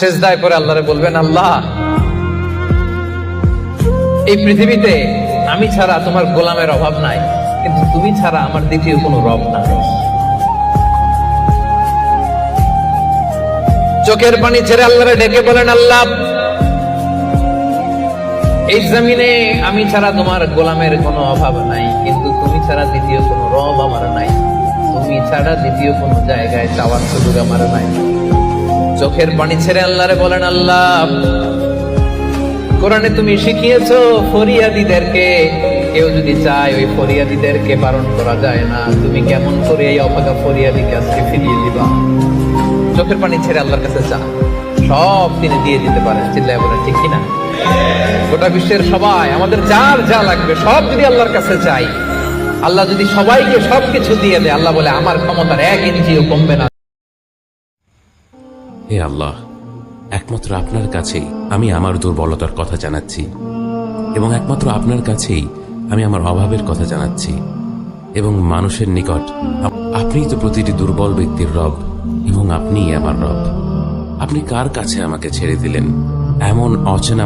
সিজদায় পড়ে আল্লাহরে বলবেন, আল্লাহ এই পৃথিবীতে আমি ছাড়া তোমার গোলামের অভাব নাই, কিন্তু তুমি ছাড়া আমার দ্বিতীয় কোনো রব নাই। চোখের পানি ছেড়ে আল্লাহরে ডেকে বলেন, আল্লাহ এই জমিনে আমি ছাড়া তোমার গোলামের কোনো অভাব নাই, কিন্তু তুমি ছাড়া দ্বিতীয় কোনো রব আমার নাই, তুমি ছাড়া দ্বিতীয় কোনো জায়গায় চাওয়ার সুযোগ আমার নাই। চোখের পানি ছেড়ে আল্লাহরে বলেন, আল্লাহ কোরআনে তুমি শিখিয়েছো ফরিয়াদীদেরকে কেউ যদি চায় ওই ফরিয়াদীদেরকে বারণ করা যায় না, তুমি কেমন করে এই অভাগা ফরিয়াদীকে আজকে ফিরিয়ে দিবা। চোখের পানি ছেড়ে আল্লাহর কাছে চা, সব তিনি দিয়ে দিতে পারেন। চিল্লায় বলেন ঠিক কিনা? গোটা বিশ্বের সবাই আমাদের যার যা লাগবে সব যদি আল্লাহর কাছে চাই, আল্লাহ যদি সবাইকে সবকিছু দিয়ে দেয়, আল্লাহ বলে আমার ক্ষমতার 1 ইঞ্চিও কমবে না। হে আল্লাহ, একমাত্র আপনার কাছেই আমি আমার দুর্বলতার কথা জানাচ্ছি, এবং একমাত্র আপনার কাছেই আমি আমার অভাবের কথা জানাচ্ছি। এবং মানুষের নিকট আপনিই তো প্রতিটি দুর্বল ব্যক্তির রব, এবং আপনিই আমার রব। আপনি কার কাছে আমাকে ছেড়ে দিলেন? এমন অচেনা